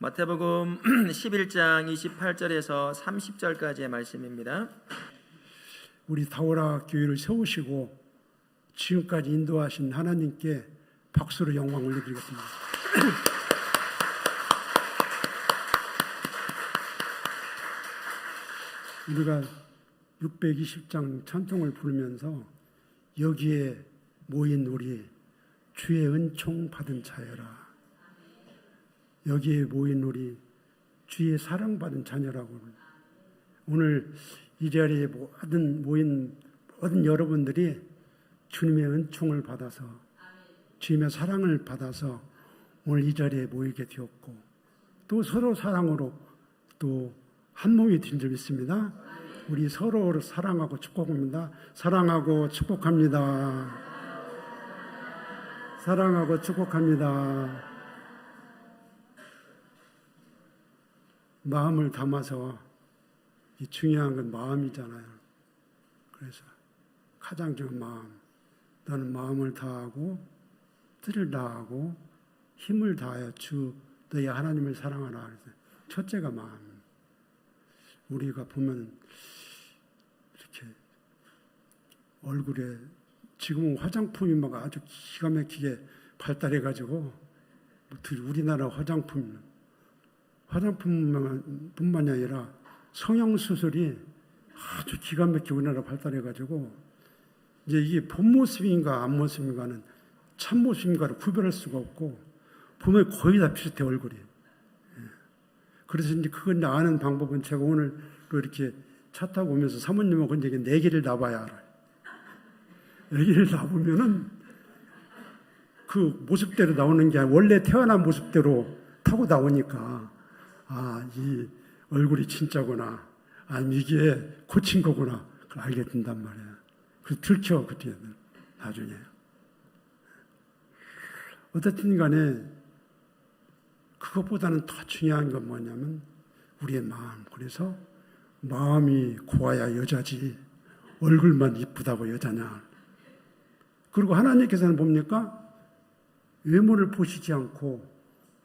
마태복음 11장 28절에서 30절까지의 말씀입니다. 우리 다오라 교회를 세우시고 지금까지 인도하신 하나님께 박수로 영광 올려드리겠습니다. 우리가 620장 찬송을 부르면서 여기에 모인 우리 주의 은총 받은 자여라, 여기에 모인 우리 주의 사랑받은 자녀라고, 오늘 이 자리에 모인 모든 여러분들이 주님의 은총을 받아서 주님의 사랑을 받아서 오늘 이 자리에 모이게 되었고, 또 서로 사랑으로 또 한 몸이 된 줄 믿습니다. 우리 서로를 사랑하고 축복합니다. 사랑하고 축복합니다. 사랑하고 축복합니다. 마음을 담아서, 이 중요한 건 마음이잖아요. 그래서 가장 중요한 마음, 너는 마음을 다하고 뜻을 다하고 힘을 다하여 주 너희 하나님을 사랑하라. 그래서 첫째가 마음. 우리가 보면 이렇게 얼굴에 지금은 화장품이 막 아주 기가 막히게 발달해가지고, 우리나라 화장품뿐만이 아니라 성형수술이 아주 기가 막히게 우리나라 발달해가지고, 이제 이게 본 모습인가 안 모습인가는 참 모습인가를 구별할 수가 없고, 보면 거의 다 비슷해, 얼굴이. 그래서 이제 그걸 아는 방법은, 제가 오늘 이렇게 차 타고 오면서 사모님하고 이제 4개를 놔봐야 알아요. 4개를 놔보면은 그 모습대로 나오는 게 아니라 원래 태어난 모습대로 타고 나오니까, 아, 이 얼굴이 진짜구나, 아니면 이게 고친 거구나, 그걸 알게 된단 말이에요. 그래서 들켜, 그때 나중에. 어쨌든 간에 그것보다는 더 중요한 건 뭐냐면 우리의 마음. 그래서 마음이 고와야 여자지 얼굴만 이쁘다고 여자냐. 그리고 하나님께서는 뭡니까? 외모를 보시지 않고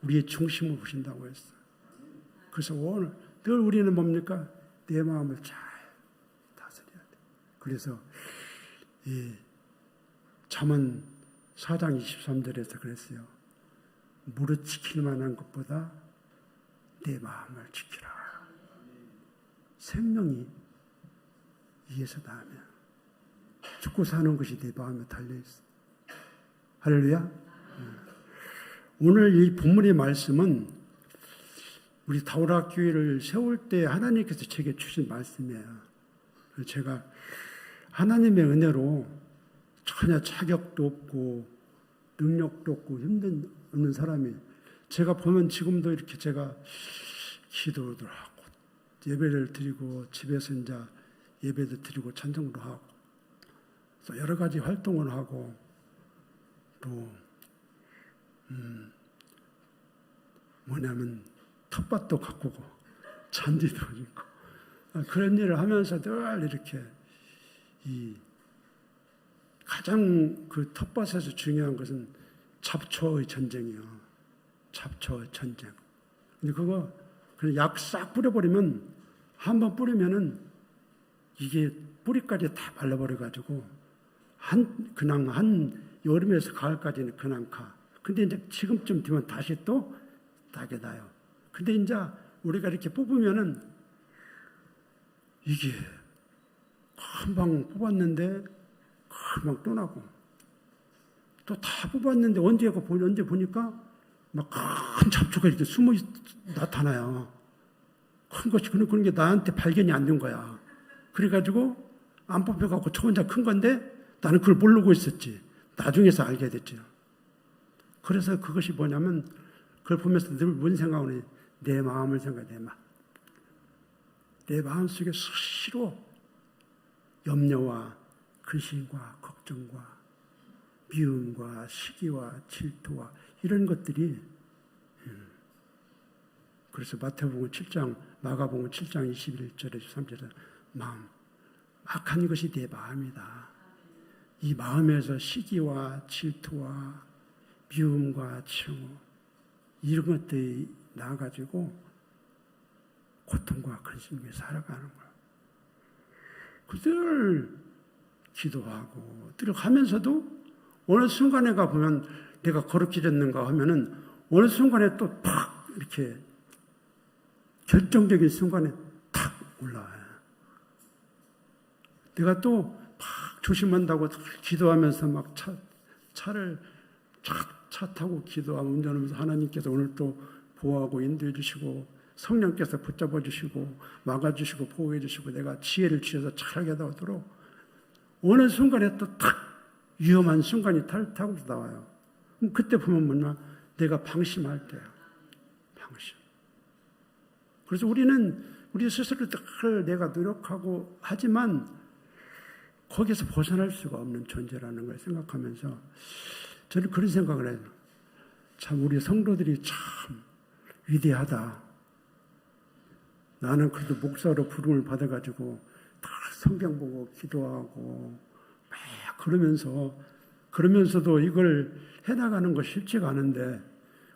우리의 중심을 보신다고 했어요. 그래서 오늘 늘 우리는 뭡니까? 내 마음을 잘 다스려야 돼. 그래서 이 잠언 4장 23절에서 그랬어요. 무릇 지킬 만한 것보다 내 마음을 지키라. 생명이 이에서 나면 죽고 사는 것이 내 마음에 달려있어. 할렐루야. 오늘 이 본문의 말씀은 우리 다오라 교회를 세울 때 하나님께서 제게 주신 말씀이에요. 제가 하나님의 은혜로 전혀 자격도 없고 능력도 없고 힘든 없는 사람이, 제가 보면 지금도 이렇게 제가 기도를 하고 예배를 드리고 집에서 이제 예배도 드리고 찬송도 하고 또 여러 가지 활동을 하고, 또 뭐냐면 텃밭도 가꾸고 잔디도 있고 그런 일을 하면서 늘 이렇게 이 가장 그 텃밭에서 중요한 것은 잡초의 전쟁이요. 잡초의 전쟁. 근데 그거 그냥 약 싹 뿌려버리면, 한번 뿌리면은 이게 뿌리까지 다 말라버려가지고 그냥 한 여름에서 가을까지는 그냥 가. 근데 이제 지금쯤 되면 다시 또 나게 나요. 근데 이제 우리가 이렇게 뽑으면은 이게 금방 뽑았는데 금방 또 나고, 또 다 뽑았는데 언제 보니까 막 큰 잡초가 이렇게 숨어 나타나요. 큰 것이, 그런 게 나한테 발견이 안 된 거야. 그래가지고 안 뽑혀갖고 저 혼자 큰 건데 나는 그걸 모르고 있었지. 나중에서 알게 됐죠. 그래서 그것이 뭐냐면, 그걸 보면서 늘 뭔 생각하니, 내 마음을 생각해. 내 마음 속에 수시로 염려와 근심과 걱정과 미움과 시기와 질투와 이런 것들이, 그래서 마태복음 7장, 마가복음 7장 21절에서 3절에 마음, 악한 것이 내 마음이다. 이 마음에서 시기와 질투와 미움과 증오, 이런 것들이 나아가지고 고통과 근심에 살아가는 거야. 늘 기도하고 늘 하면서도 어느 순간에 가보면 내가 거룩히 됐는가 하면은 어느 순간에 또 팍 이렇게 결정적인 순간에 탁 올라와요. 내가 또 팍 조심한다고 기도하면서 막 차를 차 타고 기도하고 운전하면서 하나님께서 오늘 또 보호하고 인도해 주시고 성령께서 붙잡아 주시고 막아 주시고 보호해 주시고 내가 지혜를 주셔서 잘하게 하도록 어느 순간에 또 탁 위험한 순간이 타고 나와요. 그때 보면 뭐냐? 내가 방심할 때야. 방심. 그래서 우리는 우리 스스로 늘 내가 노력하고 하지만 거기서 벗어날 수가 없는 존재라는 걸 생각하면서 저는 그런 생각을 해요. 참 우리 성도들이 참 위대하다. 나는 그래도 목사로 부름을 받아가지고 다 성경 보고 기도하고 막 그러면서도 이걸 해나가는 거 쉽지가 않은데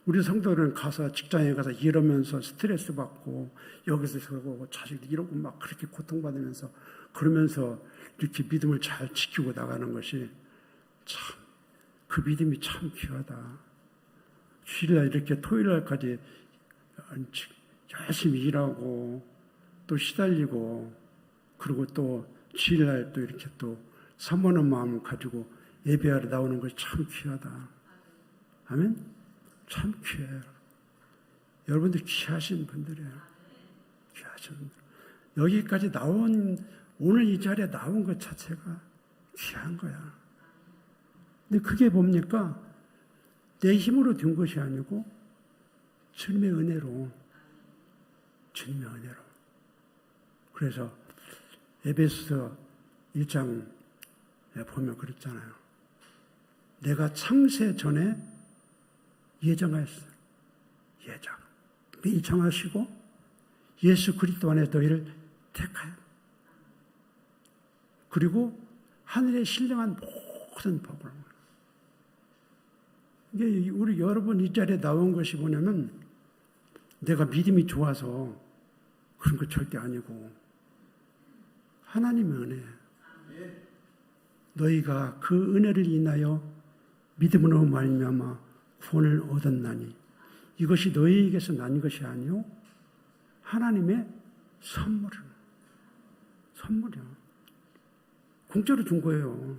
우리 성도들은 가서 직장에 가서 일하면서 스트레스 받고 여기서 저러고 자식들 이러고 막 그렇게 고통받으면서 그러면서 이렇게 믿음을 잘 지키고 나가는 것이 참 그 믿음이 참 귀하다. 주일날 이렇게 토요일날까지 열심히 일하고 또 시달리고 그리고 또 주일날 또 이렇게 또 사모하는 마음을 가지고 예배하러 나오는 것이 참 귀하다. 아멘? 참 귀해요. 여러분들 귀하신 분들이에요. 귀하신 분들. 여기까지 오늘 이 자리에 나온 것 자체가 귀한 거야. 근데 그게 뭡니까? 내 힘으로 된 것이 아니고 주님의 은혜로. 그래서 에베소서 1장에 보면 그랬잖아요. 내가 창세 전에 예정하였어요. 미리 정하시고 예수 그리스도 안에 너희를 택하여 그리고 하늘에 신령한 모든 복을 이게 우리 여러분 이 자리에 나온 것이 뭐냐면 내가 믿음이 좋아서 그런 거 절대 아니고 하나님의 은혜. 너희가 그 은혜를 인하여 믿음으로 말미암아 구원을 얻었나니 이것이 너희에게서 난 것이 아니요 하나님의 선물이야. 공짜로 준 거예요.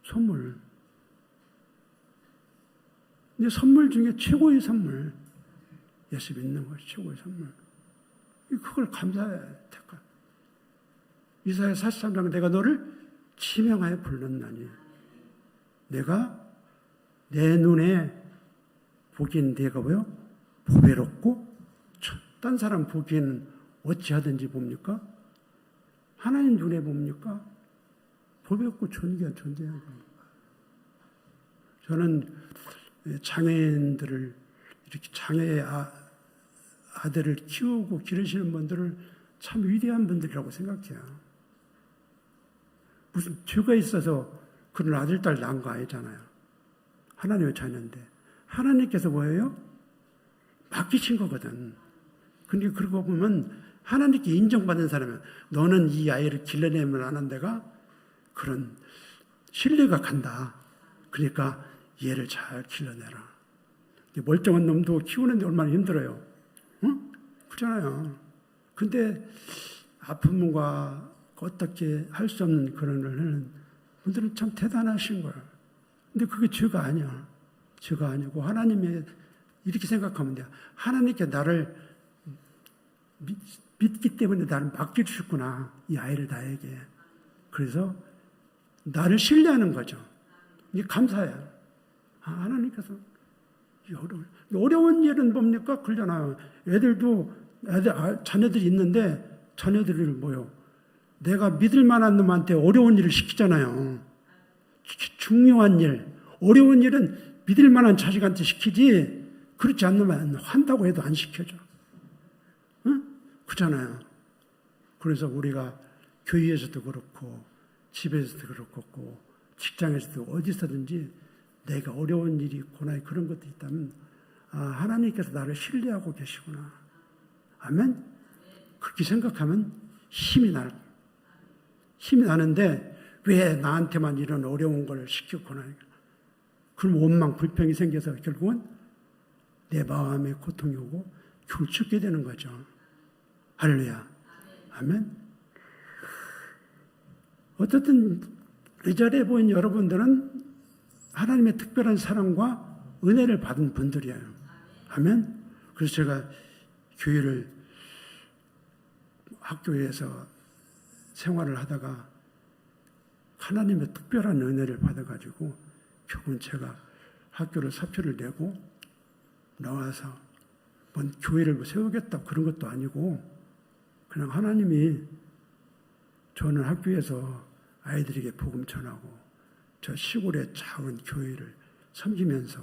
선물. 근데 선물 중에 최고의 선물, 예수 믿는 것이 최고의 선물. 그걸 감사해. 이사야 43장 내가 너를 지명하여 불렀나니 내가 내 눈에 보기엔 내가 뭐요? 보배롭고 딴 사람 보기에는 어찌하든지 봅니까? 하나님 눈에 봅니까? 보배롭고 존귀한 존재한 겁니다. 저는 장애인들을 이렇게 장애의 아들을 키우고 기르시는 분들을 참 위대한 분들이라고 생각해요. 무슨 죄가 있어서 그런 아들, 딸 낳은 거 아니잖아요. 하나님의 자녀인데. 하나님께서 뭐예요? 맡기신 거거든. 근데 그러고 보면 하나님께 인정받는 사람은 너는 이 아이를 길러내면 하는 데가 그런 신뢰가 간다. 그러니까 얘를 잘 길러내라. 멀쩡한 놈도 키우는데 얼마나 힘들어요. 응? 그렇잖아요. 근데 아픈 분과 어떻게 할 수 없는 그런 걸 하는 분들은 참 대단하신 거예요. 근데 그게 죄가 아니야. 죄가 아니고 하나님의 이렇게 생각하면 돼요. 하나님께 나를 믿기 때문에 나를 맡겨주셨구나. 이 아이를 나에게. 그래서 나를 신뢰하는 거죠. 이게 감사해요. 하나님께서 어려운 일은 뭡니까? 그러잖아요. 자녀들이 있는데 자녀들을 뭐요? 내가 믿을 만한 놈한테 어려운 일을 시키잖아요. 중요한 일, 어려운 일은 믿을 만한 자식한테 시키지 그렇지 않으면 한다고 해도 안 시켜줘. 응? 그렇잖아요. 그래서 우리가 교회에서도 그렇고 집에서도 그렇고 직장에서도 어디서든지 내가 어려운 일이 고난이 그런 것도 있다면 하나님께서 나를 신뢰하고 계시구나. 아멘. 그렇게 생각하면 힘이 나는데 왜 나한테만 이런 어려운 걸 시켰구나. 그럼 원망, 불평이 생겨서 결국은 내 마음에 고통이 오고 결국 죽게 되는 거죠. 할렐루야. 아멘. 어쨌든 이 자리에 보인 여러분들은 하나님의 특별한 사랑과 은혜를 받은 분들이에요. 아멘. 그래서 제가 교회를 학교에서 생활을 하다가 하나님의 특별한 은혜를 받아가지고 결국은 제가 학교를 사표를 내고 나와서 뭔 교회를 세우겠다 그런 것도 아니고 그냥 하나님이 저는 학교에서 아이들에게 복음 전하고 저 시골의 작은 교회를 섬기면서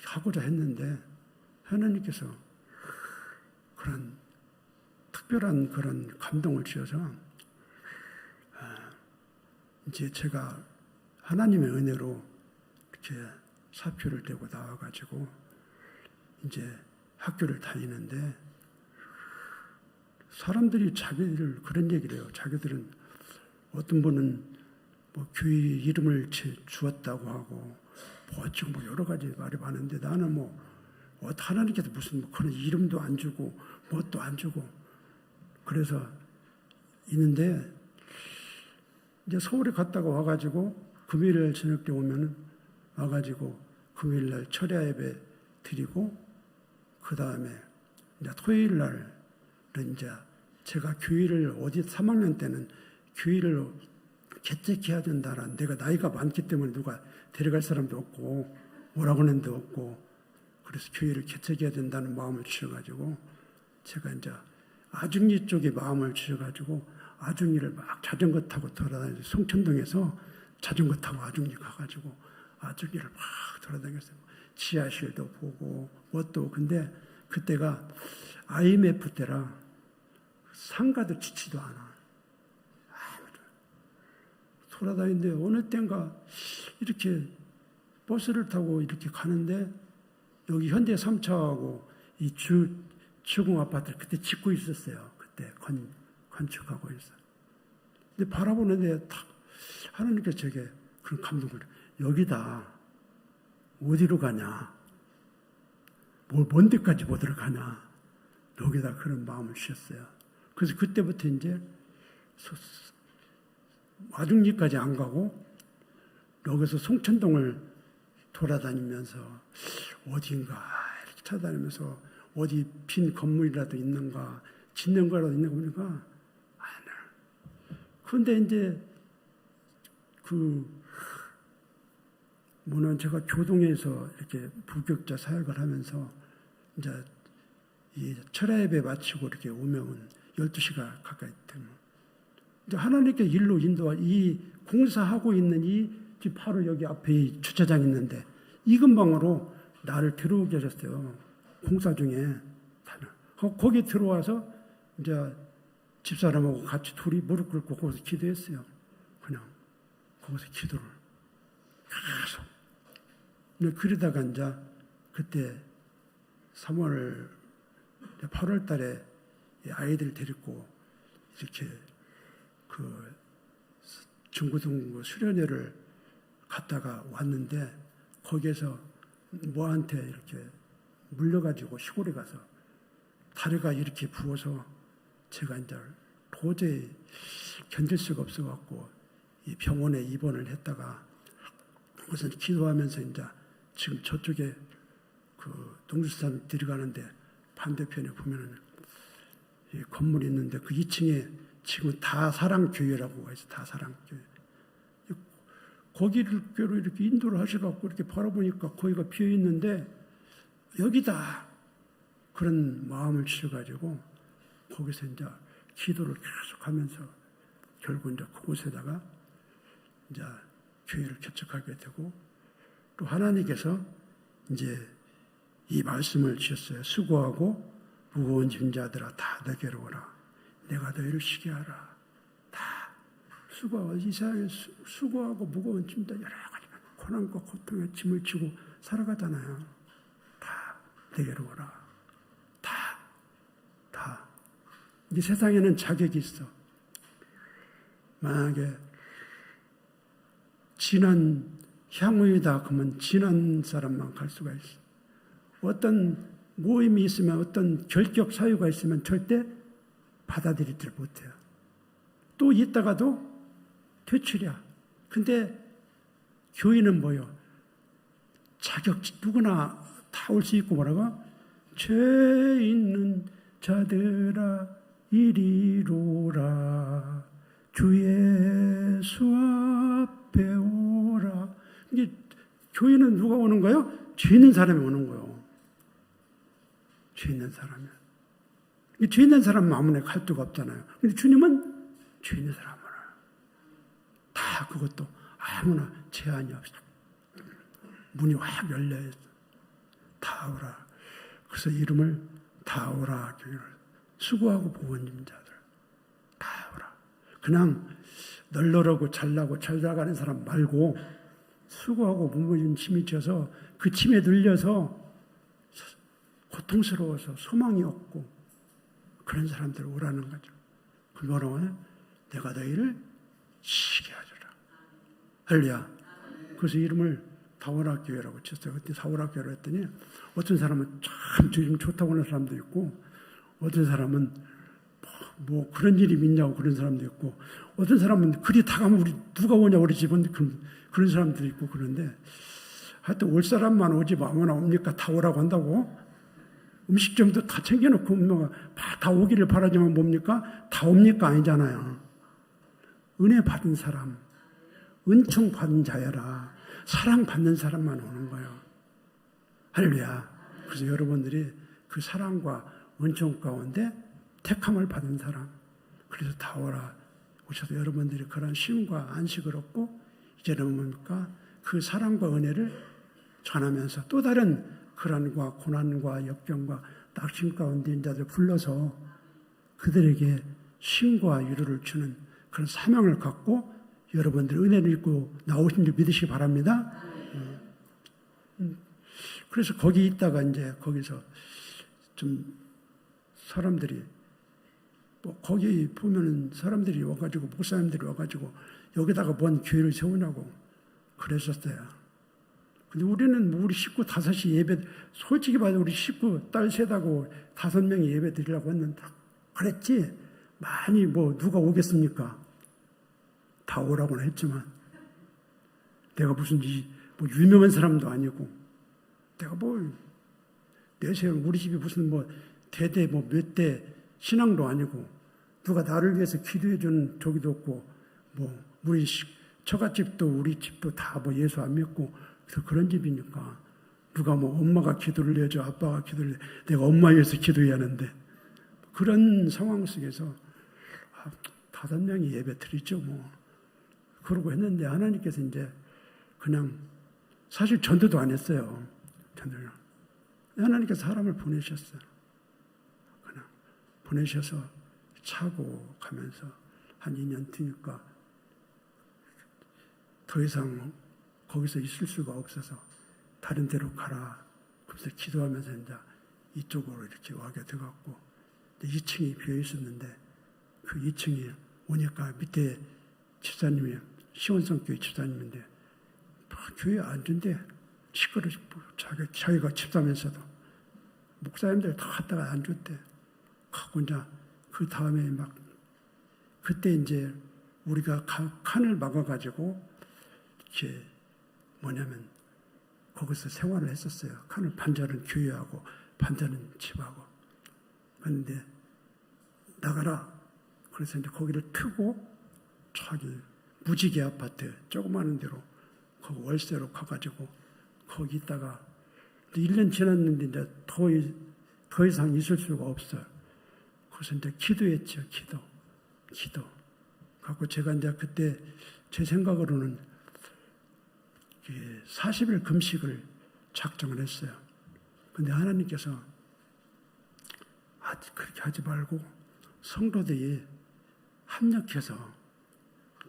하고자 했는데 하나님께서 그런 특별한 그런 감동을 주셔서 이제 제가 하나님의 은혜로 이렇게 사표를 내고 나와가지고 이제 학교를 다니는데 사람들이 자기들 그런 얘기를 해요. 자기들은 어떤 분은 뭐 교회 이름을 주었다고 하고 뭐 여러 가지 말이 많은데 나는 뭐 하나님께서 무슨 뭐 그런 이름도 안 주고 뭣도 안 주고 그래서 있는데 이제 서울에 갔다가 와가지고 금요일 저녁 때 오면은 와가지고 금요일 날 철야 예배 드리고 그 다음에 이제 토요일 날은 이제 제가 교회를 어디 3학년 때는 교회를 개척해야 된다라는 내가 나이가 많기 때문에 누가 데려갈 사람도 없고 뭐라고 하는 데도 없고 그래서 교회를 개척해야 된다는 마음을 주셔가지고 제가 이제 아중리 쪽에 마음을 주셔가지고 아중리를 막 자전거 타고 돌아다니서 송천동에서 자전거 타고 아중리 가가지고 아중리를 막 돌아다녔어요. 지하실도 보고 뭣도 근데 그때가 IMF 때라 상가도 지치도 않아. 돌아다니는데 어느 땐가 이렇게 버스를 타고 이렇게 가는데 여기 현대 3차하고 이 주공 아파트를 그때 짓고 있었어요. 그때 건축하고 있어요. 근데 바라보는데 탁 하나님께서 제게 그런 감동을 여기다 어디로 가냐 뭔 데까지 못 들어가냐 여기다 그런 마음을 주셨어요. 그래서 그때부터 이제 아중리까지 안 가고 여기서 송천동을 돌아다니면서 어딘가 이렇게 찾아다니면서 어디 빈 건물이라도 있는가 짓는 거라도 있는 거 보니까 그런데 이제 제가 교동에서 이렇게 부격자 사역을 하면서 이제 이 철야 예배 마치고 이렇게 오면 12시가 가까이 되면 이제 하나님께 일로 인도할 이 공사하고 있는 이 바로 여기 앞에 이 주차장 있는데 이 근방으로 나를 들어오게 하셨어요. 공사 중에 거기 들어와서 이제 집사람하고 같이 둘이 무릎 꿇고 거기서 기도했어요. 그냥 거기서 기도를 계속. 근데 그러다가 이제 그때 8월 달에 아이들 데리고 이렇게 중고등 수련회를 갔다가 왔는데 거기에서 뭐한테 이렇게 물려가지고 시골에 가서 다리가 이렇게 부어서 제가 이제 도저히 견딜 수가 없어갖고 이 병원에 입원을 했다가 우선 기도하면서 이제 지금 저쪽에 농주산 들어가는데 반대편에 보면은 이 건물이 있는데 그 2층에 지금 다사랑교회라고 해서 다사랑교회 거기를 이렇게 인도를 하셔갖고 이렇게 바라보니까 거기가 비어 있는데 여기다 그런 마음을 주셔가지고 거기서 이제 기도를 계속하면서 결국 이제 그곳에다가 이제 교회를 개척하게 되고 또 하나님께서 이제 이 말씀을 주셨어요. 수고하고 무거운 짐자들아 다 내게로 오라. 내가 너희를 쉬게 하라. 다 수고하고 이스라엘 수고하고 무거운 짐자 여러 가지 고난과 고통에 짐을 지고 살아가잖아요. 내게로 오라. 다. 이 세상에는 자격이 있어. 만약에 진한 향후이다 그러면 진한 사람만 갈 수가 있어. 어떤 모임이 있으면 어떤 결격 사유가 있으면 절대 받아들이질 못해요. 또 있다가도 퇴출이야. 근데 교인은 뭐요? 자격 누구나 다 올 수 있고 뭐라고? 죄 있는 자들아 이리로라 주 예수 앞에 오라. 이게 교인은 누가 오는 거예요? 죄 있는 사람이 오는 거예요. 죄 있는 사람이. 죄 있는 사람은 아무나 갈 데가 없잖아요. 근데 주님은 죄 있는 사람을 다 그것도 아무나 제한이 없어. 문이 확 열려 있어. 다 오라. 그래서 이름을 다 오라. 수고하고 복은 입은 자들 다 오라. 그냥 널널하고 잘나고 잘 나가는 사람 말고 수고하고 무모진 침이 져서 그 침에 들려서 고통스러워서 소망이 없고 그런 사람들 오라는 거죠. 그 뭐라고요? 내가 너희를 쉬게 하리라. 할렐루야. 그래서 이름을 다오락교회라고 쳤어요. 그때 다오락교회로 했더니 어떤 사람은 참 주님 좋다고 하는 사람도 있고 어떤 사람은 뭐 그런 일이 있냐고 그런 사람도 있고 어떤 사람은 그리 다 가면 우리 누가 오냐 우리 집은 그런 사람도 있고 그런데 하여튼 올 사람만 오지 아무나 옵니까? 다 오라고 한다고? 음식점도 다 챙겨놓고 엄마가 다 오기를 바라지만 뭡니까? 다 옵니까? 아니잖아요. 은혜 받은 사람, 은총 받은 자여라. 사랑 받는 사람만 오는 거예요. 할렐루야. 그래서 여러분들이 그 사랑과 은총 가운데 택함을 받은 사람, 그래서 다 오라 오셔서 여러분들이 그런 쉼과 안식을 얻고 이제는 뭡니까? 그 사랑과 은혜를 전하면서 또 다른 불안과 고난과 역경과 낙심 가운데 있는 자들 불러서 그들에게 쉼과 위로를 주는 그런 사명을 갖고 여러분들 은혜를 입고 나오신 줄 믿으시기 바랍니다. 그래서 거기 있다가 이제 거기서 좀 사람들이 뭐 거기 보면은 사람들이 와가지고 목사님들이 와가지고 여기다가 뭔 교회를 세우냐고 그랬었어요. 근데 우리는 뭐 우리 식구 5이 예배 솔직히 말해 우리 식구 딸 셋하고 5명이 예배 드리려고 했는데 그랬지 많이 뭐 누가 오겠습니까? 다 오라고는 했지만 내가 무슨 뭐 유명한 사람도 아니고 내가 뭐 내세요 우리 집이 무슨 뭐 대대 뭐 몇 대 신앙도 아니고 누가 나를 위해서 기도해 주는 저기도 없고 뭐 우리 처갓집도 우리 집도 다 뭐 예수 안 믿고 그래서 그런 집이니까 누가 뭐 엄마가 기도를 해줘 아빠가 기도를 해 내가 엄마 위해서 기도해야 하는데 그런 상황 속에서 5명이 예배 드리죠 뭐 그러고 했는데 하나님께서 이제 그냥 사실 전도도 안 했어요. 전도를 하나님께서 사람을 보내셨어요. 그냥 보내셔서 차고 가면서 한 2년 뒤니까 더 이상 거기서 있을 수가 없어서 다른 데로 가라. 그래서 기도하면서 이제 이쪽으로 이렇게 와게 돼갖고 2층이 비어 있었는데 그 2층이 오니까 밑에 집사님이 시원성교회 집사님인데 교회 안 준대. 시끄럽고 자기가 집사면서도 목사님들 다 갔다가 안 줬대. 하고 이제 그 다음에 막 그때 이제 우리가 칸을 막아가지고 이렇게 뭐냐면 거기서 생활을 했었어요. 칸을 반절은 교회하고 반절은 집하고. 그런데 나가라. 그래서 이제 거기를 트고 저기 무지개 아파트 조그마한 데로 거기 월세로 가가지고 거기 있다가 1년 지났는데 이제 더 이상 있을 수가 없어요. 그래서 이제 기도했죠. 기도. 갖고 제가 이제 그때 제 생각으로는 40일 금식을 작정을 했어요. 근데 하나님께서 그렇게 하지 말고 성도들이 합력해서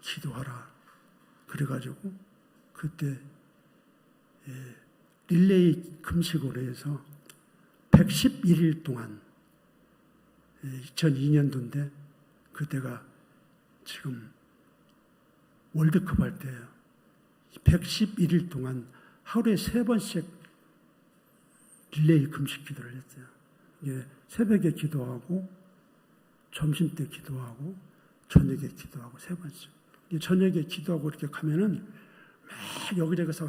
기도하라. 그래가지고 그때 릴레이 금식으로 해서 111일 동안 2002년도인데 그때가 지금 월드컵 할 때예요. 111일 동안 하루에 3번씩 릴레이 금식 기도를 했어요. 새벽에 기도하고 점심때 기도하고 저녁에 기도하고 3번씩. 저녁에 기도하고 이렇게 가면은 막 여기저기서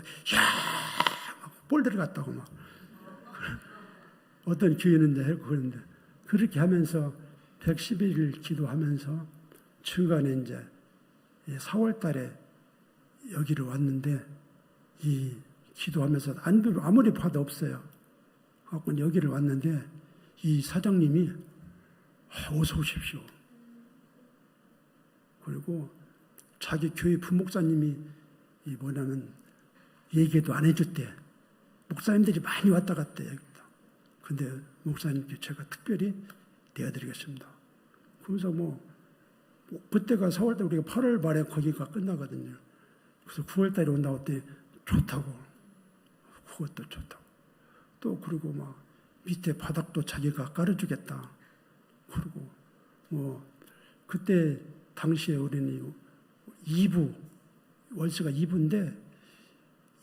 볼 들어갔다고 막 어떤 교회는 이제 그러는데 그렇게 하면서 111일 기도하면서 중간에 이제 4월 달에 여기를 왔는데 이 기도하면서 아무리 봐도 없어요. 갖고 여기를 왔는데 이 사장님이 어서 오십시오. 그리고 자기 교회 부목사님이 뭐냐면 얘기도 안 해줬대. 목사님들이 많이 왔다 갔대. 근데 목사님께 제가 특별히 내어드리겠습니다. 그래서 그때가 4월달 우리가 8월 말에 거기가 끝나거든요. 그래서 9월달에 온다고 했더니 좋다고. 그것도 좋다고. 또 그리고 밑에 바닥도 자기가 깔아주겠다. 그리고 그때 당시에 우리는 2부 월세가 2부인데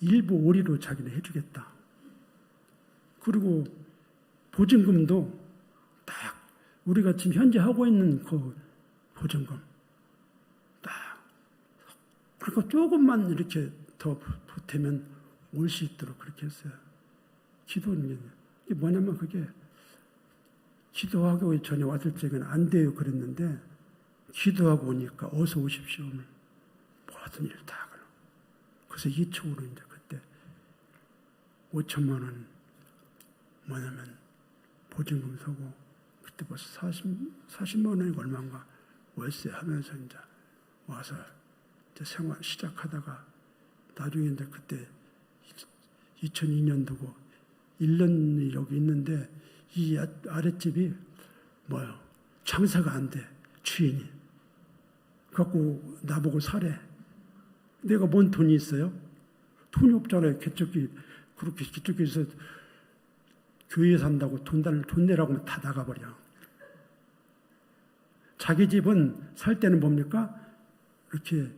1부 5리로 자기는 해주겠다. 그리고 보증금도 딱 우리가 지금 현재 하고 있는 그 보증금 딱 그러니까 조금만 이렇게 더 보태면 올 수 있도록 그렇게 했어요. 기도는 이게 뭐냐면 그게 기도하고 전에 왔을 적에는 안 돼요 그랬는데 기도하고 오니까 어서 오십시오. 모든 일 다 그럼. 그래서 2층으로 이제 그때 5천만 원 뭐냐면 보증금 서고 그때 벌써 40만 원이 얼마인가 월세 하면서 이제 와서 이제 생활 시작하다가 나중에 이제 그때 2002년도고 1년이 여기 있는데 이 아랫집이 장사가 안 돼. 주인이. 갖고 나보고 사래. 내가 뭔 돈이 있어요? 돈이 없잖아요. 그렇게 기쪽에서 교회에 산다고 돈 내라고 하면 다 나가버려. 자기 집은 살 때는 뭡니까? 이렇게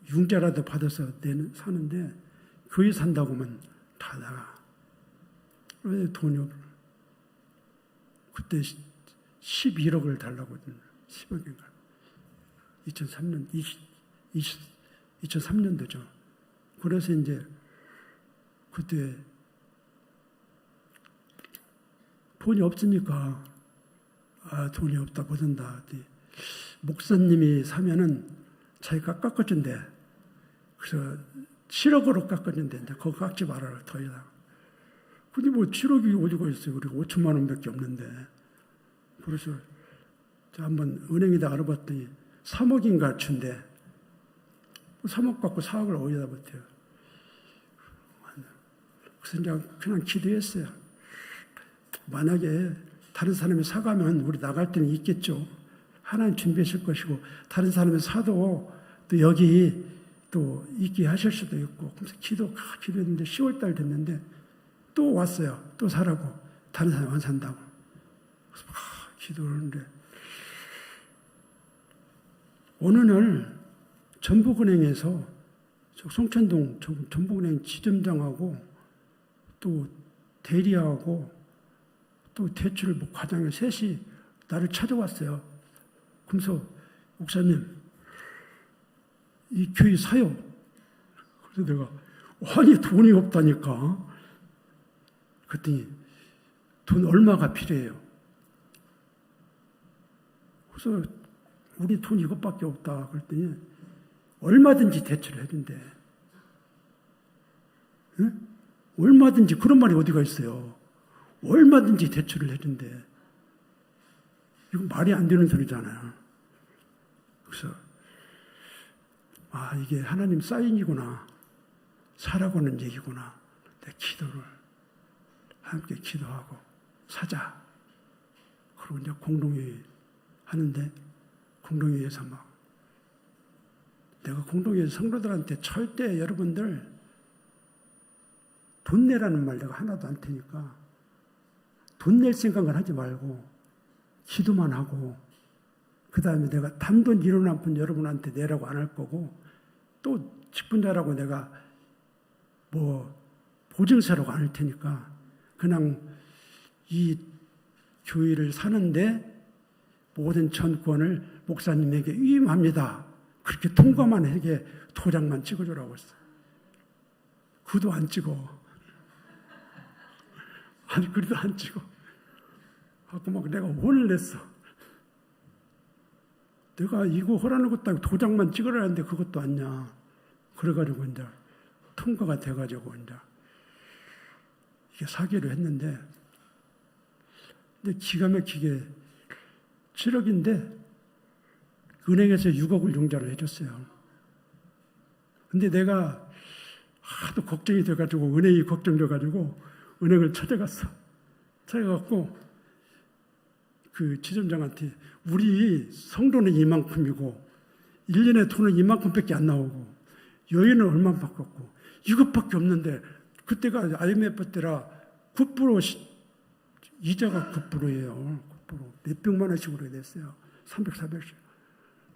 융자라도 받아서 사는데 교회 산다고 하면 다 나가. 왜 돈이 없어? 그때 11억을 달라고 10억인가. 2003년도죠. 그래서 이제 그때 돈이 없으니까 돈이 없다 못한다. 목사님이 사면은 자기가 깎아준대. 그래서 7억으로 깎아준대. 그거 깎지 말아라 더 이상. 근데 7억이 어디가 있어요. 우리가 5천만 원밖에 없는데. 그래서 한번 은행에다 알아봤더니 3억인가 준대. 3억 갖고 4억을 어디다 버텨요. 그래서 그냥 기도했어요. 만약에 다른 사람이 사가면 우리 나갈 때는 있겠죠. 하나님 준비하실 것이고 다른 사람이 사도 또 여기 또 있게 하실 수도 있고. 그래서 기도했는데 10월달 됐는데 또 왔어요. 또 사라고. 다른 사람이 안 산다고. 그래서 기도를 하는데 어느 날 전북은행에서 송천동 전북은행 지점장하고 또 대리하고 또 대출 과장을 셋이 나를 찾아왔어요. 그래서 목사님 이 교회 사요. 그래서 내가 아니 돈이 없다니까. 그랬더니 돈 얼마가 필요해요. 그래서 우리 돈 이것밖에 없다. 그랬더니 얼마든지 대출을 해준대. 응? 얼마든지 그런 말이 어디가 있어요. 얼마든지 대출을 해준대. 이거 말이 안 되는 소리잖아요. 그래서 이게 하나님 사인이구나. 사라고는 얘기구나. 내 기도를 함께 기도하고 사자. 그리고 이제 공동회의 하는데 공동회의에서 내가 공동회의 성도들한테 절대 여러분들 돈 내라는 말 내가 하나도 안 테니까 돈 낼 생각을 하지 말고 기도만 하고 그 다음에 내가 단돈 1원 한 푼 여러분한테 내라고 안 할 거고 또 직분자라고 내가 뭐 보증서라고 안 할 테니까 그냥 이 교회를 사는데 모든 전권을 목사님에게 위임합니다. 그렇게 통과만 하게 도장만 찍어주라고 했어. 그도 안 찍어. 아니 그래도 안 찍어. 하고 막 내가 혼을 냈어. 내가 이거 허라는 것도 아니고 도장만 찍으라 하는데 그것도 아니냐. 그래가지고 이제 통과가 돼가지고 이제 이게 사기로 했는데 근데 기가 막히게 7억인데 은행에서 6억을 융자를 해줬어요. 근데 내가 하도 걱정이 돼가지고 은행이 걱정돼가지고 은행을 찾아갔어. 찾아갔고 그 지점장한테 우리 성도는 이만큼이고 1년에 돈은 이만큼밖에 안 나오고 여유는 얼마 바꿨고 이것밖에 없는데 그때가 IMF 때라 9% 이자가 9%예요. 9%. 몇백만 원씩으로 됐어요. 300, 400씩.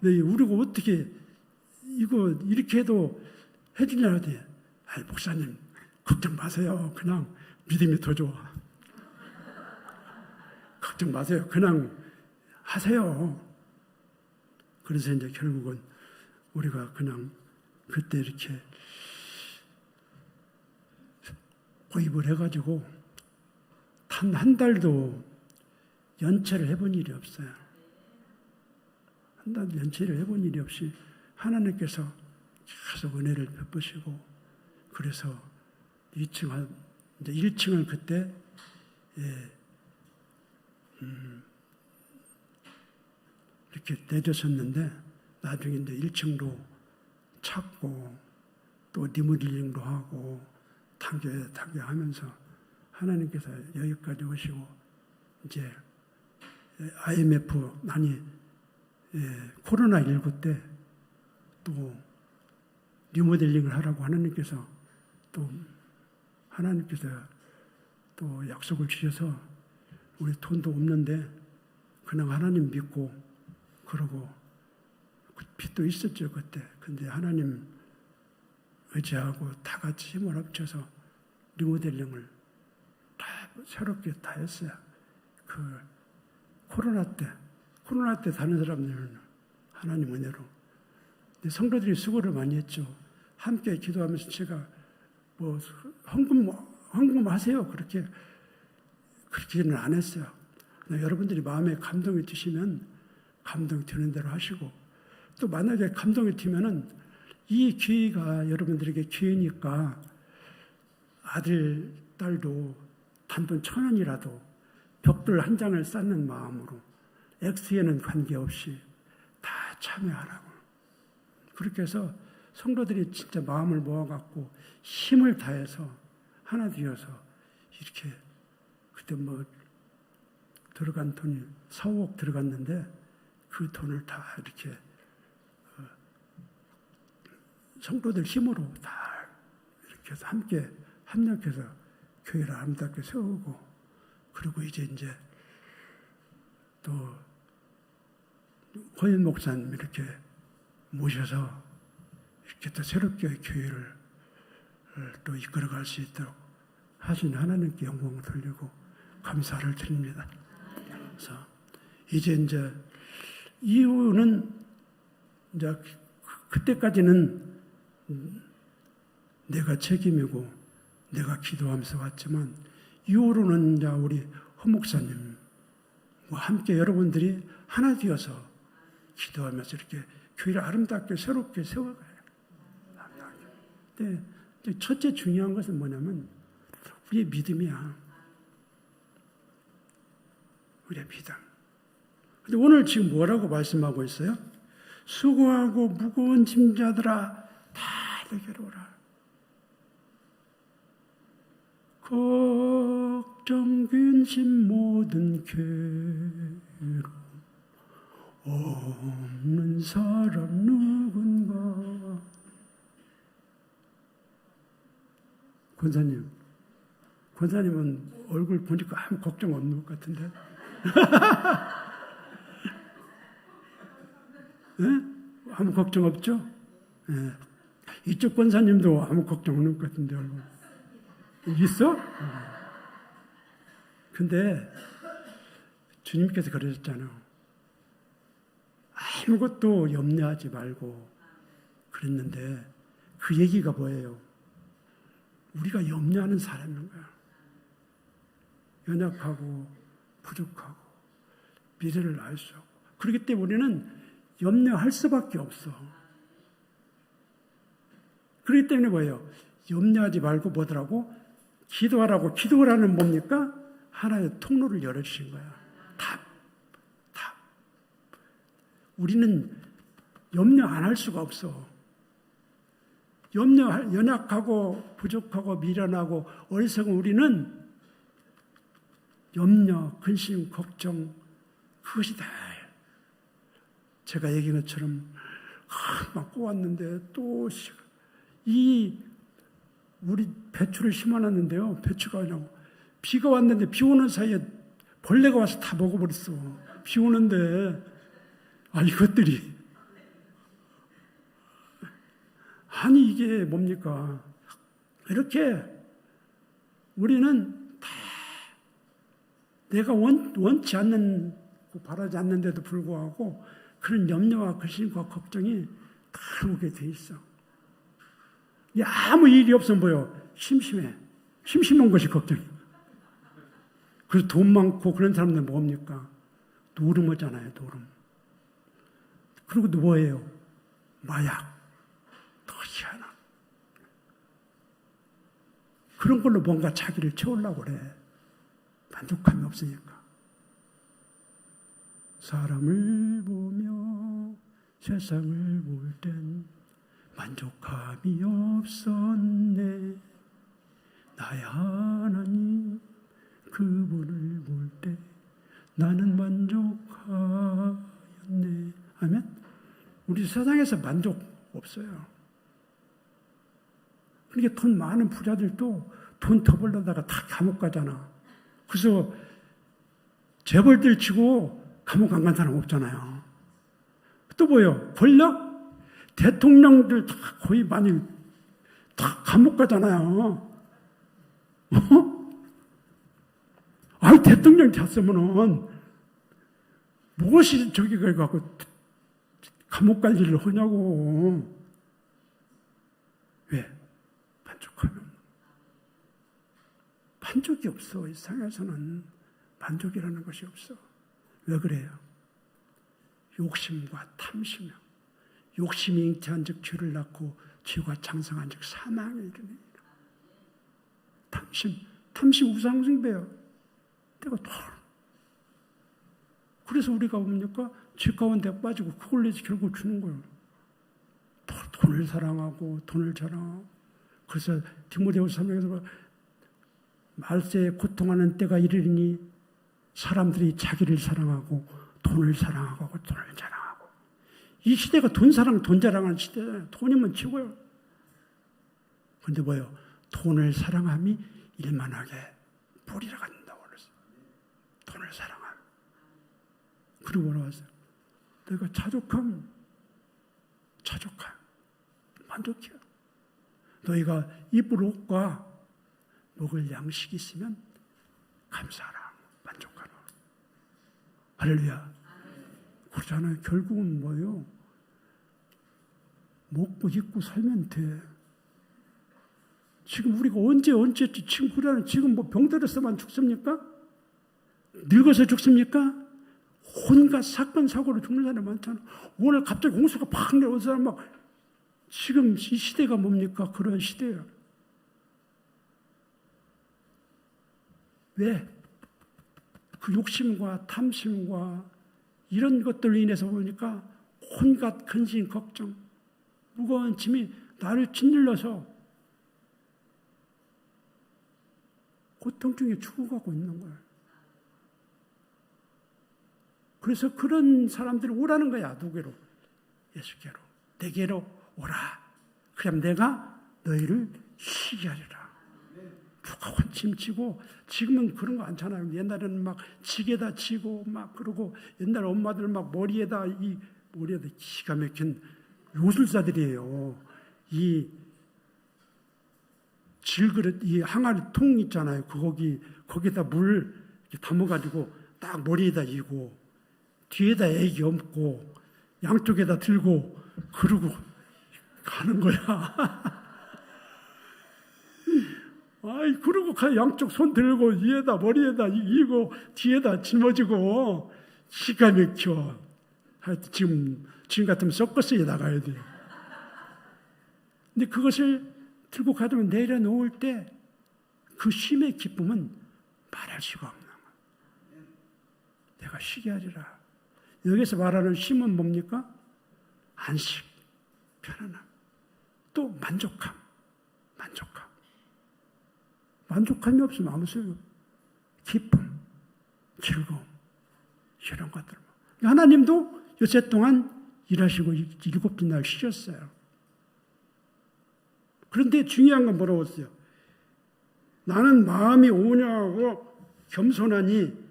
근데 우리가 어떻게 이거 이렇게 해도 해주냐 하더니 아이 목사님 걱정 마세요. 그냥 믿음이 더 좋아. 걱정 마세요. 그냥 하세요. 그래서 이제 결국은 우리가 그냥 그때 이렇게 고입을 해가지고 단 한 달도 연체를 해본 일이 없어요. 한 달도 연체를 해본 일이 없이 하나님께서 계속 은혜를 베푸시고 그래서 2층 이제 1층은 그때 이렇게 내줬었는데 나중에 이제 1층도 찾고 또 리모델링도 하고 타게 하면서 하나님께서 여기까지 오시고 이제 IMF 아니 코로나19 때 또 리모델링을 하라고 하나님께서 또 약속을 주셔서 우리 돈도 없는데 그냥 하나님 믿고 그러고 빚도 있었죠 그때. 근데 하나님 의지하고 다 같이 힘을 합쳐서 리모델링을 다 새롭게 다 했어요. 그 코로나 때 다른 사람들은 하나님 은혜로. 근데 성도들이 수고를 많이 했죠. 함께 기도하면서 제가 뭐 헌금하세요 그렇게는 안 했어요. 여러분들이 마음에 감동이 드시면 감동이 드는 대로 하시고 또 만약에 감동이 드면은 이 기회가 여러분들에게 기회니까 아들, 딸도 단돈 1,000원이라도 벽돌 한 장을 쌓는 마음으로 X에는 관계없이 다 참여하라고. 그렇게 해서 성도들이 진짜 마음을 모아갖고 힘을 다해서 하나 되어서 이렇게 그때 뭐 들어간 돈이 4억 들어갔는데 그 돈을 다 이렇게 성도들 힘으로 다 이렇게 해서 함께 협력해서 교회를 아름답게 세우고 그리고 이제 또 호연 목사님 이렇게 모셔서 이렇게 또 새롭게 교회를 또 이끌어갈 수 있도록 하신 하나님께 영광을 돌리고 감사를 드립니다. 그래서 이제 이후는 이제 그때까지는 내가 책임이고 내가 기도하면서 왔지만 이후로는 이제 우리 허 목사님과 함께 여러분들이 하나 되어서 기도하면서 이렇게 교회를 아름답게 새롭게 세워가요. 근데 첫째 중요한 것은 뭐냐면 우리의 믿음이야. 우리의 믿음. 근데 오늘 지금 뭐라고 말씀하고 있어요? 수고하고 무거운 짐자들아 다 내게로 오라. 걱정 근심 모든 괴로움 없는 사람 누군가. 권사님은 얼굴 보니까 아무 걱정 없는 것 같은데. 예? 아무 걱정 없죠? 예. 이쪽 권사님도 아무 걱정 없는 것 같은데 얼굴. 있어? 근데 주님께서 그러셨잖아요. 아무것도 염려하지 말고 그랬는데 그 얘기가 뭐예요? 우리가 염려하는 사람인 거야. 연약하고 부족하고 미래를 알 수 없고 그렇기 때문에 우리는 염려할 수밖에 없어. 그렇기 때문에 뭐예요? 염려하지 말고 뭐더라고? 기도하라고. 기도하라는 뭡니까? 하나의 통로를 열어주신 거야. 답. 우리는 염려 안 할 수가 없어. 연약하고 부족하고 미련하고 어리석은 우리는 염려, 근심, 걱정 그것이 다 제가 얘기한 것처럼 막 꼬았는데 또 우리 배추를 심어놨는데요. 배추가 그냥 비가 왔는데 비 오는 사이에 벌레가 와서 다 먹어버렸어. 비 오는데 이것들이 아니 이게 뭡니까? 이렇게 우리는 다 내가 원치 않는 바라지 않는데도 불구하고 그런 염려와 근심과 걱정이 다 오게 돼 있어. 아무 일이 없으면 뭐요? 심심해. 심심한 것이 걱정이야. 그래서 돈 많고 그런 사람들 뭡니까? 노름하잖아요, 노름. 그리고 또 뭐예요? 마약. 더 희한한. 그런 걸로 뭔가 자기를 채우려고 그래. 만족감이 없으니까. 사람을 보며 세상을 볼 땐 만족감이 없었네. 나의 하나님 그분을 볼 때 나는 만족하였네. 아멘? 우리 세상에서 만족 없어요. 그러니까 돈 많은 부자들도 돈 더 벌려다가 다 감옥 가잖아. 그래서 재벌들 치고 감옥 안 간 사람 없잖아요. 또 뭐예요? 권력? 대통령들 다 거의 많이 다 감옥 가잖아요. 대통령 됐으면은 무엇이 저기 가고 감옥 갈 일을 하냐고. 왜? 만족이 없어. 이 세상에서는 만족이라는 것이 없어. 왜 그래요? 욕심과 탐심이요. 욕심이 잉태한 즉 죄를 낳고 죄가 장성한 즉 사망에 이르니. 탐심 우상숭배요. 내가 그래서 우리가 뭡니까? 죄 가운데 빠지고 그걸 내서 결국 주는 거예요. 돈을 사랑하고 돈을 자랑하고. 그래서 디모데후서 3장에서 말세에 고통하는 때가 이르리니 사람들이 자기를 사랑하고 돈을 사랑하고 돈을 자랑하고. 이 시대가 돈 사랑, 돈 자랑하는 시대잖아요. 돈이면 최고요. 그런데 뭐예요? 돈을 사랑함이 일만하게 뿌리라 간다고 그랬어요. 돈을 사랑함. 그리고 뭐라고 했어요? 내가 자족함. 만족해요. 너희가 입을 옷과 먹을 양식이 있으면 감사하라. 만족하라. 할렐루야. 그러잖아요. 결국은 뭐예요? 먹고 입고 살면 돼. 지금 우리가 언제 지금 그러는 지금 뭐 병들어서만 죽습니까? 늙어서 죽습니까? 온갖 사건 사고로 죽는 사람이 많잖아. 오늘 갑자기 홍수가 팍 내려온 사람 막 지금 이 시대가 뭡니까? 그런 시대예요. 왜? 그 욕심과 탐심과 이런 것들로 인해서 보니까 온갖 근심, 걱정, 무거운 짐이 나를 짓눌러서 고통 중에 죽어가고 있는 거예요. 그래서 그런 사람들이 오라는 거야. 누구로? 예수께로. 내게로 오라. 그럼 내가 너희를 쉬게 하리라. 무거운 짐 지고, 지금은 그런 거 않잖아요. 옛날에는 막 지게다 지고 막 그러고, 옛날 엄마들 막 머리에다 기가 막힌 요술사들이에요. 이 질그릇, 이 항아리 통 있잖아요. 거기다 물 이렇게 담아가지고 딱 머리에다 이고, 뒤에다 애기 얹고, 양쪽에다 들고, 그러고 가는 거야. 아이, 그러고 양쪽 손 들고, 위에다, 머리에다 이고, 뒤에다 짊어지고, 기가 막혀. 하여튼 지금 같으면 서커스에 나가야 돼요. 근데 그것을 들고 가지고 내려놓을 때 그 쉼의 기쁨은 말할 수가 없는 거예요. 내가 쉬게 하리라. 여기서 말하는 쉼은 뭡니까? 안식, 편안함, 또 만족함. 만족함이 없으면 아무 소용 없어요. 기쁨, 즐거움, 이런 것들. 하나님도 요새 동안 일하시고 7날 쉬셨어요. 그런데 중요한 건 뭐라고 했어요? 나는 마음이 온유하고 겸손하니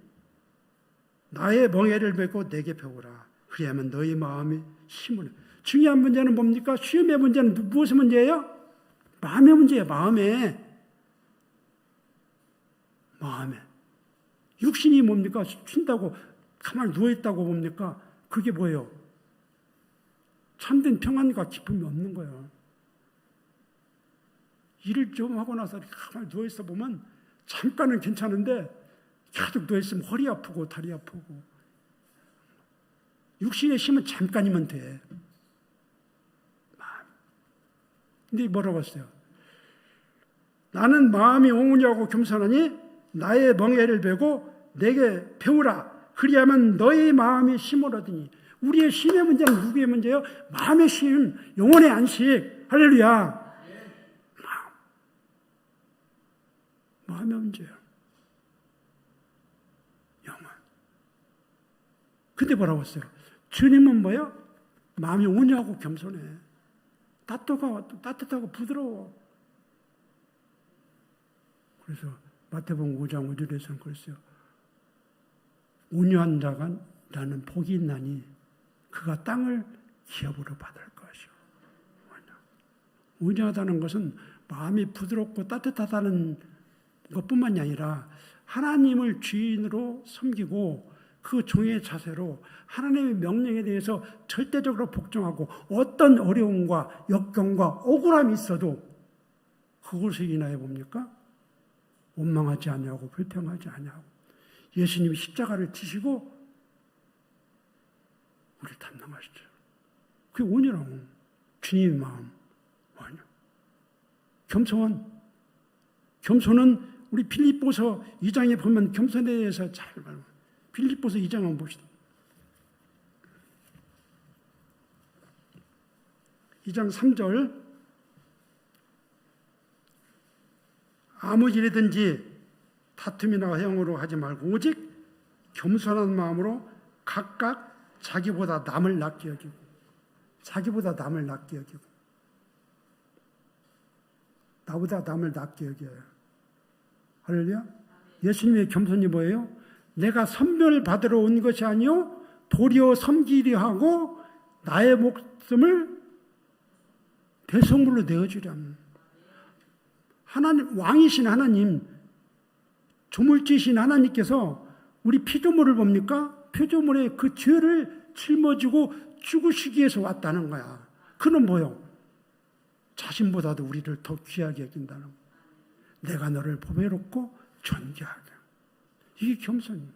나의 멍에를 메고 내게 배우라. 그래야만 너희 마음이 힘을. 중요한 문제는 뭡니까? 시험의 문제는 무엇의 문제예요? 마음의 문제예요. 마음에. 육신이 뭡니까? 쉰다고 가만히 누워있다고 봅니까? 그게 뭐예요? 참된 평안과 기쁨이 없는 거예요. 일을 좀 하고 나서 가만히 누워있어 보면 잠깐은 괜찮은데 계속 누워있으면 허리 아프고 다리 아프고. 육신의 힘은 잠깐이면 돼. 근데 뭐라고 했어요? 나는 마음이 온유하고 겸손하니 나의 멍에를 베고 내게 배우라. 그리하면 너의 마음이 힘을 얻으니. 우리의 쉼의 문제는 누구의 문제예요? 마음의 쉼, 영혼의 안식. 할렐루야. 마음의 문제예요. 영혼. 근데 뭐라고 했어요? 주님은 뭐예요? 마음이 온유하고 겸손해. 따뜻하고 부드러워. 그래서 마태복음 5장 5절에서는 그랬어요. 온유한 자가 나는 복이 있나니 그가 땅을 기업으로 받을 것이요. 온유하다는 것은 마음이 부드럽고 따뜻하다는 것뿐만이 아니라 하나님을 주인으로 섬기고 그 종의 자세로 하나님의 명령에 대해서 절대적으로 복종하고 어떤 어려움과 역경과 억울함이 있어도 그것을 인하여 뭡니까? 원망하지 아니하고 불평하지 아니하고 예수님이 십자가를 지시고 우리를 담당하시죠. 그게 온유라고. 주님의 마음. 온유. 겸손은 우리 빌립보서 2장에 보면 겸손에 대해서 잘 말해요. 빌립보서 2장 한번 봅시다. 2장 3절. 아무 일이든지 다툼이나 회형으로 하지 말고 오직 겸손한 마음으로 각각 자기보다 남을 낫게 여기고 나보다 남을 낫게 여겨요. 할렐루야. 예수님의 겸손이 뭐예요? 내가 선별을 받으러 온 것이 아니요 도리어 섬기려 하고 나의 목숨을 대성물로 내어주려 합니다. 하나님, 왕이신 하나님, 조물주이신 하나님께서 우리 피조물을 봅니까? 피조물의 그 죄를 짊어지고 죽으시기 위해서 왔다는 거야. 그는 뭐요? 자신보다도 우리를 더 귀하게 여긴다는 거야. 내가 너를 보배롭고 존귀하게. 이게 겸손이에요.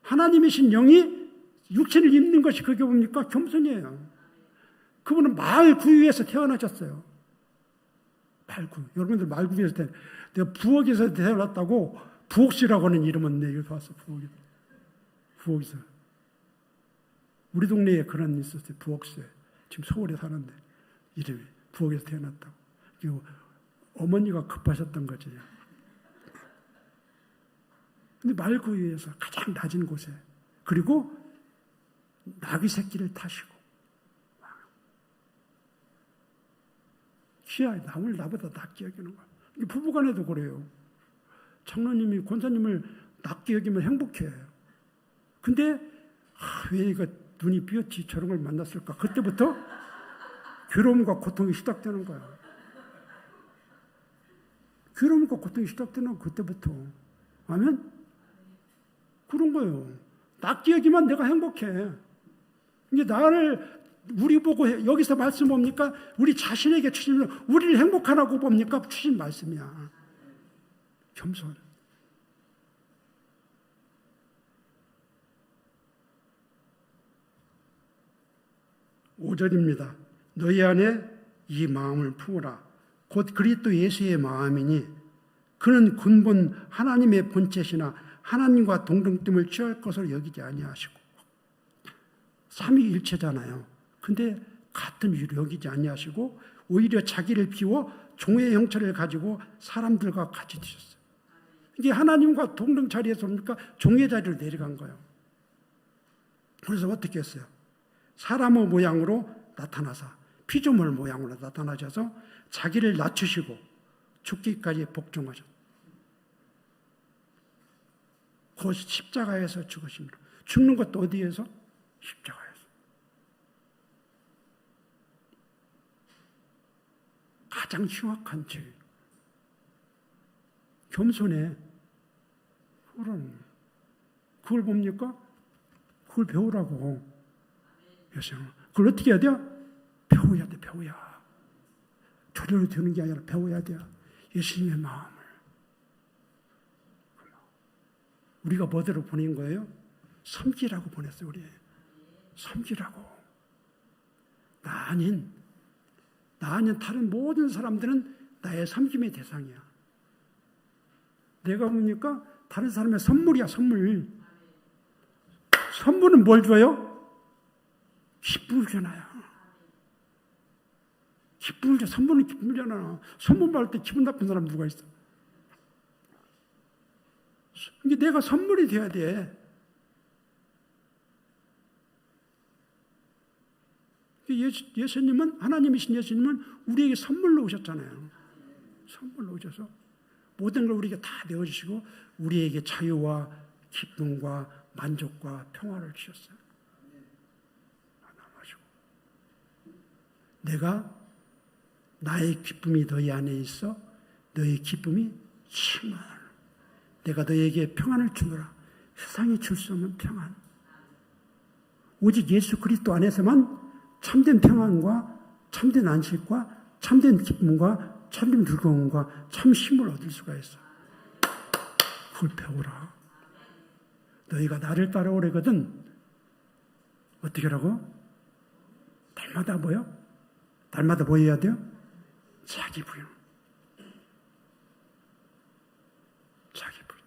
하나님이신 영이 육체를 입는 것이 그게 뭡니까? 겸손이에요. 그분은 말구유에서 태어나셨어요. 말구. 여러분들 말구유에서 내가 부엌에서 태어났다고 부엌씨라고 하는 이름은 내가 봤어. 부엌에서. 우리 동네에 그런 일 있었어요. 부엌씨. 지금 서울에 사는데 이름이 부엌에서 태어났다고. 그리고 어머니가 급하셨던 거지. 근데 말구유에서 가장 낮은 곳에 그리고 나귀 새끼를 타시고 귀하게 남을 나보다 낫게 여기는 거야. 부부간에도 그래요. 장로님이 권사님을 낮게 여기면 행복해. 근데 왜 이거 눈이 삐었지 저런 걸 만났을까? 그때부터 괴로움과 고통이 시작되는 거야. 괴로움과 고통이 시작되는 거 그때부터. 아멘? 그런 거예요. 낮게 여기면 내가 행복해. 이게 나를 우리 보고 여기서 말씀 뭡니까? 우리 자신에게 주신 우리를 행복하라고 봅니까? 주신 말씀이야. 겸손. (5절입니다) 너희 안에 이 마음을 품으라. 곧 그리스도 예수의 마음이니 그는 근본 하나님의 본체시나 하나님과 동등됨을 취할 것으로 여기지 아니하시고 삼위일체잖아요. 근데 같은 위로 여기지 아니하시고 오히려 자기를 비워 종의 형체를 가지고 사람들과 같이 드셨어요. 이게 하나님과 동등 자리에서 뭡니까? 종의 자리를 내려간 거예요. 그래서 어떻게 했어요? 사람의 모양으로 나타나사 피조물 모양으로 나타나셔서 자기를 낮추시고 죽기까지 복종하셨어요. 그것이 십자가에서 죽으십니다. 죽는 것도 어디에서? 십자가에서. 가장 흉악한 죄. 겸손해. 그걸 뭡니까? 그걸 배우라고. 그걸 어떻게 해야 돼요? 배워야 돼, 배워야. 조례로 되는 게 아니라 배워야 돼요. 예수님의 마음을. 우리가 뭐대로 보낸 거예요? 섬기라고 보냈어요, 우리. 섬기라고. 나 아닌 다른 모든 사람들은 나의 섬김의 대상이야. 내가 뭡니까? 다른 사람의 선물이야, 선물. 선물은 뭘 줘요? 기쁨을 주나요? 기쁨을 줘. 선물은 기쁨을 주나. 선물 받을 때 기분 나쁜 사람 누가 있어? 이게 내가 선물이 돼야 돼. 예수님은, 하나님이신 예수님은 우리에게 선물로 오셨잖아요. 선물로 오셔서 모든 걸 우리에게 다 내어주시고 우리에게 자유와 기쁨과 만족과 평화를 주셨어요. 내가 나의 기쁨이 너희 안에 있어 너의 기쁨이 충만하라. 내가 너에게 평안을 주노라. 세상이 줄 수 없는 평안. 오직 예수 그리스도 안에서만 참된 평안과 참된 안식과 참된 기쁨과 참된 즐거움과 참 힘을 얻을 수가 있어. 그걸 배우라. 너희가 나를 따라오려거든 어떻게 하라고? 날마다 뭐요? 날마다 뭐 해야 돼요? 자기 부인. 자기 부인.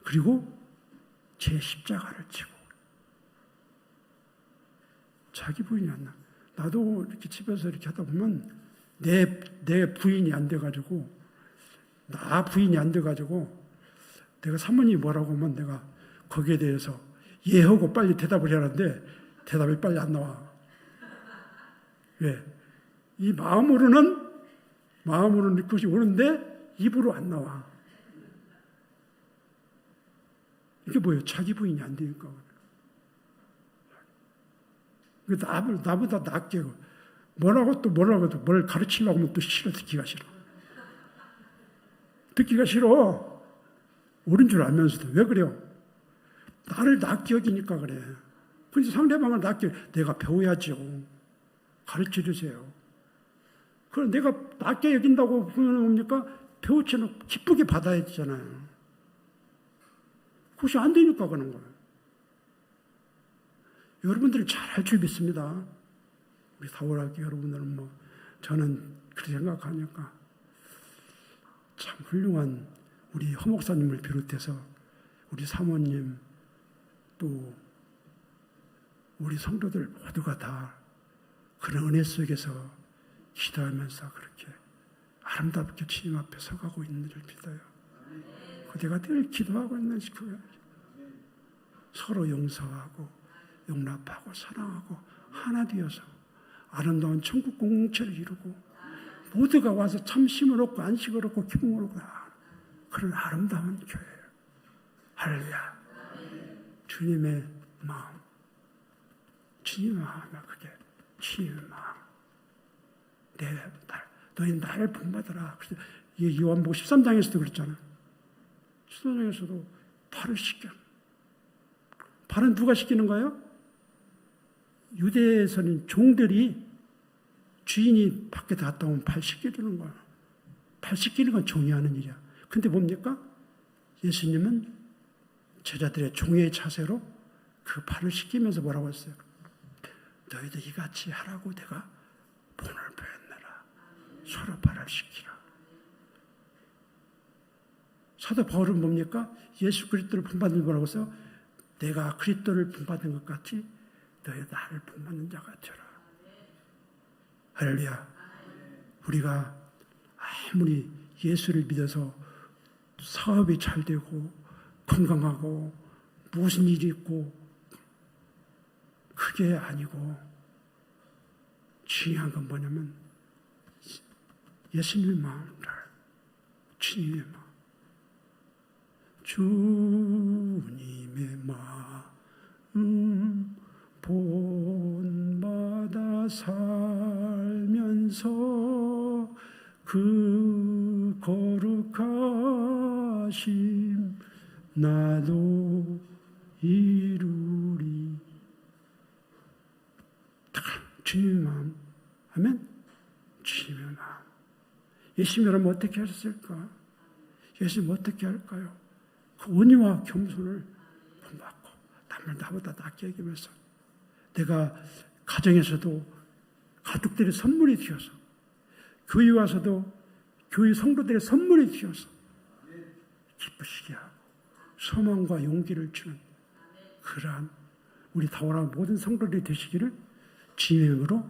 그리고 제 십자가를 지고. 자기 부인이 안 나. 나도 이렇게 집에서 이렇게 하다 보면 내 부인이 안 돼가지고, 나 부인이 안 돼가지고, 내가 사모님이 뭐라고 하면 내가 거기에 대해서 예 하고 빨리 대답을 해야 하는데 대답이 빨리 안 나와. 왜? 이 마음으로는 그것이 오는데 입으로 안 나와. 이게 뭐예요? 자기 부인이 안 되니까. 나보다 낫게 뭐라고 뭘 가르치려고 하면 또 싫어. 듣기가 싫어. 옳은 줄 알면서도. 왜 그래요? 나를 낫게 여기니까 그래. 그래서 상대방을 낫게 내가 배워야죠. 가르쳐 주세요. 그럼 내가 낫게 여긴다고 그러면 뭡니까? 배우치는 기쁘게 받아야 되잖아요. 그것이 안 되니까 그런 거예요. 여러분들은 잘할 줄 믿습니다. 우리 사월학교 여러분들은 저는 그렇게 생각하니까 참 훌륭한 우리 허 목사님을 비롯해서 우리 사모님 또 우리 성도들 모두가 다 그런 은혜 속에서 기도하면서 그렇게 아름답게 주님 앞에 서가고 있는 줄 믿어요. 그대가 늘 기도하고 있는 시간 서로 용서하고 용납하고 사랑하고 하나 되어서 아름다운 천국 공동체를 이루고 모두가 와서 참 힘을 얻고 안식을 얻고 기쁨을 얻고 그런 아름다운 교회예요. 할렐루야. 주님의 마음, 주님의 마음이 그게 주님의 마음. 너희 나를 본받아라. 이 요한복음 13장에서도 그랬잖아. 13장에서도 발을 씻겨. 발은 누가 씻기는 거예요? 유대에서는 종들이 주인이 밖에 갔다 오면 발 씻겨주는 거야. 발 씻기는 건 종이 하는 일이야. 근데 뭡니까? 예수님은 제자들의 종의 자세로 그 발을 씻기면서 뭐라고 했어요? 너희도 이같이 하라고 내가 본을 보였느라. 서로 발을 씻기라. 사도 바울은 뭡니까? 예수 그리스도를 본받는 거라고 해서 내가 그리스도를 본받은 것 같이 너희 나를 본받는 자가 되라. 할렐루야. 우리가 아무리 예수를 믿어서 사업이 잘 되고 건강하고 무슨 일이 있고 그게 아니고 중요한 건 뭐냐면 예수님의 마음을 주님의 마음 주님의 마음 본받아 살면서 그 거룩하심 나도 이루리. 주님의 마음. 아멘. 주님의 마음. 예수님이라면 어떻게 하셨을까? 예수님 어떻게 할까요? 그 온유와 겸손을 본받고 남을 나보다 낫게 여기면서 내가 가정에서도 가족들의 선물이 되어서 교회 와서도 교회 성도들의 선물이 되어서 기쁘시게 하고 소망과 용기를 주는 그러한 우리 다오라 모든 성도들이 되시기를 주님의 이름으로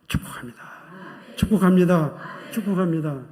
축복합니다. 축복합니다. 축복합니다.